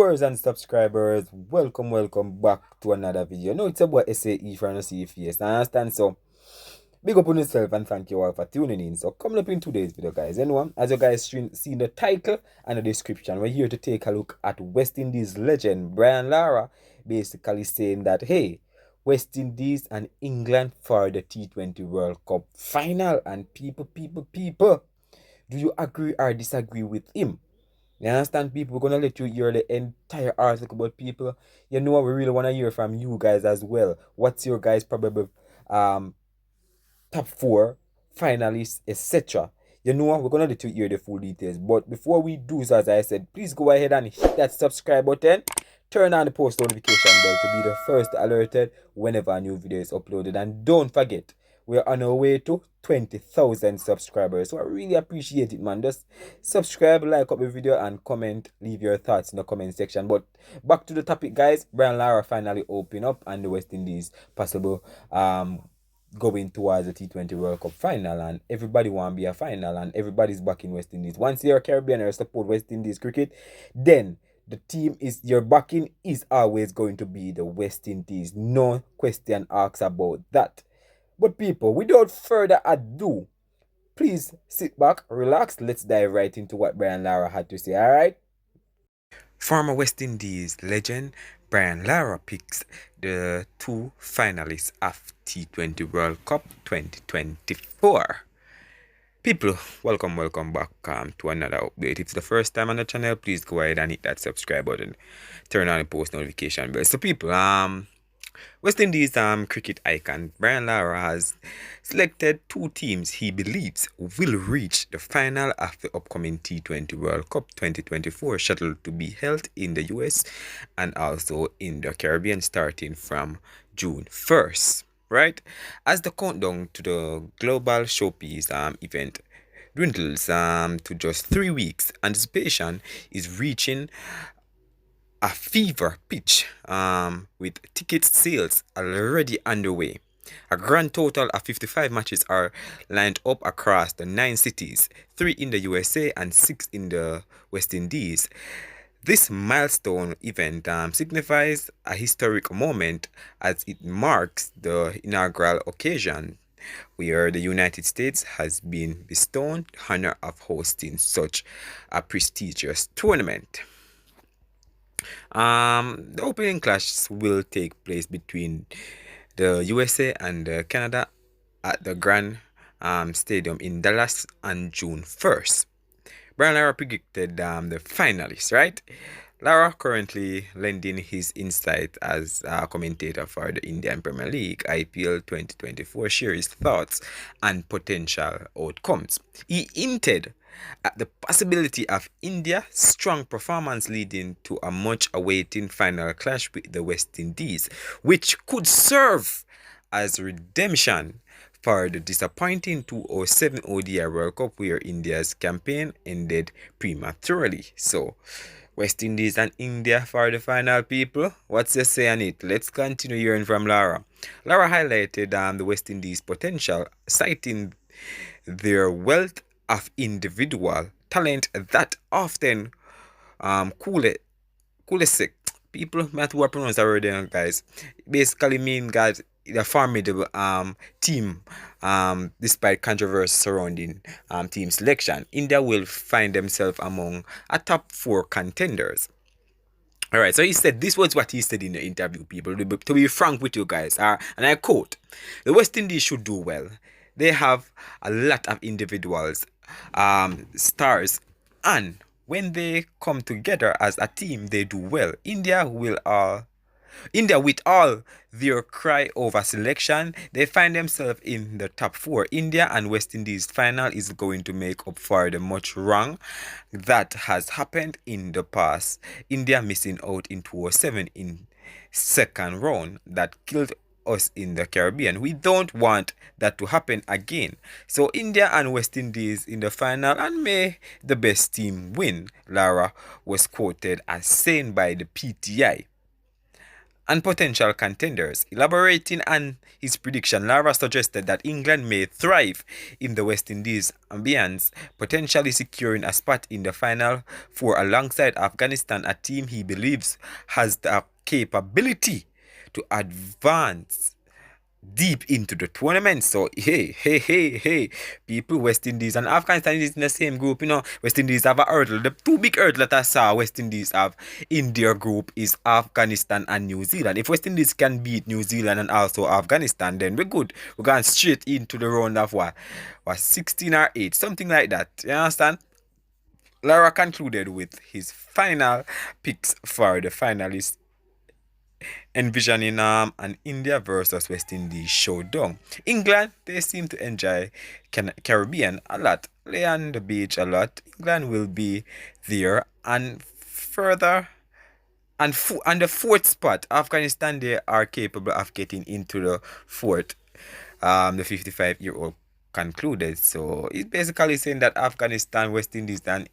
Viewers and subscribers, welcome back to another video. Now it's about SAE from the CFS. I understand, so big up on yourself and thank you all for tuning in. So coming up in today's video, guys, anyone, as you guys see in the title and the description, we're here to take a look at West Indies legend Brian Lara, basically saying that, hey, West Indies and England for the T20 World Cup final. And people, do you agree or disagree with him? You understand, people? We're gonna let you hear the entire article, but people, you know what, we really wanna hear from you guys as well. What's your guys' probable top four finalists, etc. You know what, we're gonna let you hear the full details. But before we do so, as I said, please go ahead and hit that subscribe button. Turn on the post notification bell to be the first alerted whenever a new video is uploaded. And don't forget, we're on our way to 20,000 subscribers. So I really appreciate it, man. Just subscribe, like up the video, and comment. Leave your thoughts in the comment section. But back to the topic, guys. Brian Lara finally opened up, and the West Indies possible going towards the T20 World Cup final, and everybody want to be a final, and everybody's back in West Indies. Once you're a Caribbean or support West Indies cricket, then the team is your backing is always going to be the West Indies. No question asked about that. But people, without further ado, please sit back, relax. Let's dive right into what Brian Lara had to say. All right. Former West Indies legend Brian Lara picks the two finalists of T20 World Cup 2024. People, welcome back to another update. If it's the first time on the channel, please go ahead and hit that subscribe button. Turn on the post notification bell. So people, West Indies cricket icon Brian Lara has selected two teams he believes will reach the final of the upcoming T20 World Cup 2024, scheduled to be held in the US and also in the Caribbean starting from June 1st. Right? As the countdown to the global showpiece event dwindles to just 3 weeks, anticipation is reaching a fever pitch with ticket sales already underway. A grand total of 55 matches are lined up across the 9 cities, 3 in the USA and 6 in the West Indies. This milestone event signifies a historic moment as it marks the inaugural occasion where the United States has been bestowed the honor of hosting such a prestigious tournament. The opening clash will take place between the USA and Canada at the Grand Stadium in Dallas on June 1st. Brian Lara predicted the finalists, right? Lara currently lending his insight as a commentator for the Indian Premier League IPL 2024 shares thoughts and potential outcomes. He hinted at the possibility of India's strong performance leading to a much-awaited final clash with the West Indies, which could serve as redemption for the disappointing 2007 ODI World Cup where India's campaign ended prematurely. So, West Indies and India for the final, people. What's your say on it? Let's continue hearing from Lara. Lara highlighted the West Indies' potential, citing their wealth of individual talent that often coalesce. People, not what pronounce already, guys. Basically mean, guys, a formidable team despite controversy surrounding team selection. India will find themselves among a top 4 contenders. Alright, so he said, this was what he said in the interview, people. To be frank with you guys, and I quote, the West Indies should do well. They have a lot of individuals, stars, and when they come together as a team, they do well. India, with all their cry over selection, they find themselves in the top 4. India and West Indies final is going to make up for the much wrong that has happened in the past. India missing out in 2007 in second round that killed us in the Caribbean. We don't want that to happen again. So India and West Indies in the final, and may the best team win, Lara was quoted as saying by the PTI. and potential contenders. Elaborating on his prediction, Lara suggested that England may thrive in the West Indies ambience, potentially securing a spot in the final four alongside Afghanistan, a team he believes has the capability to advance deep into the tournament. So hey, people, West Indies and Afghanistan is in the same group. West Indies have a hurdle. The two big hurdles that I saw West Indies have in their group is Afghanistan and New Zealand. If West Indies can beat New Zealand and also Afghanistan, then we're good. We're going straight into the round of what 16 or 8, something like that. You understand? Lara concluded with his final picks for the finalists, envisioning an India versus West Indies showdown. England, they seem to enjoy Caribbean a lot, lay on the beach a lot. England will be there, and further, and the fourth spot, Afghanistan, they are capable of getting into the fourth. The 55-year-old concluded. So it's basically saying that Afghanistan, West Indies, and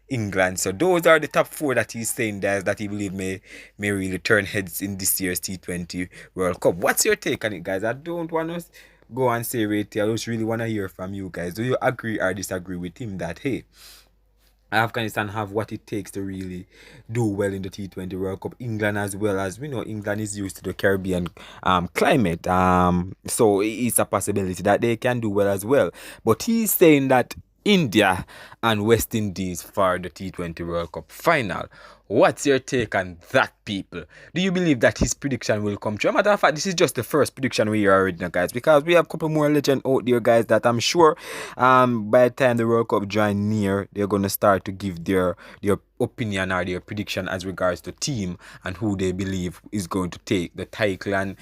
England. So those are the top four that he's saying that he believe may really turn heads in this year's T20 World Cup. What's your take on it, guys? I don't want to go and say rate. I just really want to hear from you guys. Do you agree or disagree with him that, hey, Afghanistan have what it takes to really do well in the T20 World Cup? England, as well, as we know, England is used to the Caribbean climate. So it's a possibility that they can do well as well. But he's saying that India and West Indies for the T20 World Cup final. What's your take on that, people? Do you believe that his prediction will come true? As a matter of fact, this is just the first prediction we hear already now, guys, because we have a couple more legends out there, guys, that I'm sure by the time the World Cup join near, they're going to start to give their opinion or their prediction as regards to team and who they believe is going to take the title. And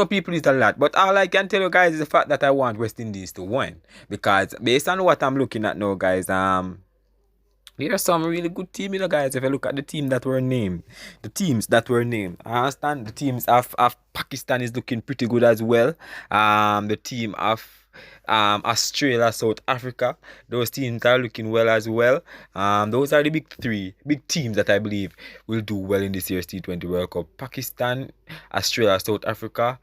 people is a lot, but all I can tell you guys is the fact that I want West Indies to win, because based on what I'm looking at now, guys, there are some really good teams, guys. If you look at the teams that were named, I understand the teams of Pakistan is looking pretty good as well. The team of Australia, South Africa, those teams are looking well as well. Those are the big teams that I believe will do well in this year's T20 World Cup. Pakistan, Australia, South Africa,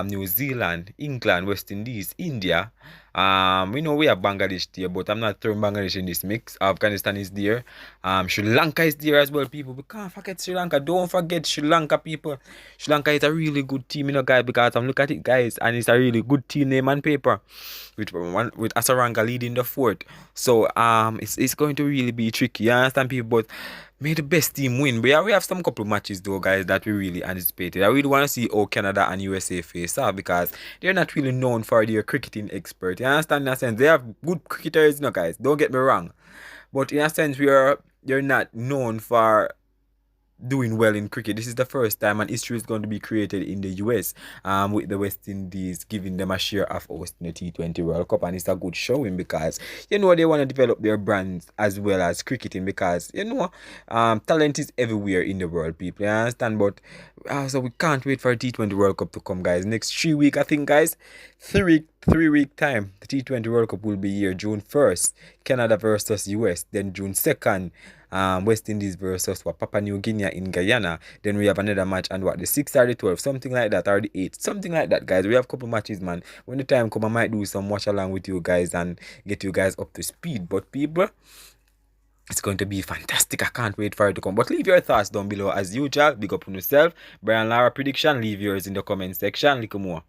New Zealand, England, West Indies, India. We know we have Bangladesh there, but I'm not throwing Bangladesh in this mix. Afghanistan is there. Sri Lanka is there as well, people. We can't forget Sri Lanka. Don't forget Sri Lanka, people. Sri Lanka is a really good team, guys, because I'm looking at it, guys, and it's a really good team name on paper, with Asaranga leading the fourth. So it's going to really be tricky. You understand, people? But may the best team win. We have some couple matches though, guys, that we really anticipated. I really want to see how Canada and USA face off, because they're not really known for their cricketing expert. You understand, in a sense? They have good cricketers, guys. Don't get me wrong. But in a sense, they're not known for doing well in cricket. This is the first time and history is going to be created in the US, with the West Indies giving them a share of hosting the T20 World Cup, and it's a good showing, because they want to develop their brands as well as cricketing, because talent is everywhere in the world, people. You understand? But so we can't wait for a T20 World Cup to come, guys. Next 3 weeks, I think, guys, 3 week time, the T20 World Cup will be here. June 1st, Canada versus US. Then June 2nd, West Indies versus Papua New Guinea in Guyana. Then we have another match on the 6th or the 12th, something like that, or the 8th, something like that, guys. We have a couple matches, man. When the time come, I might do some watch along with you guys and get you guys up to speed. But people, it's going to be fantastic. I can't wait for it to come. But leave your thoughts down below as usual. Big up on yourself. Brian Lara prediction. Leave yours in the comment section. Little more.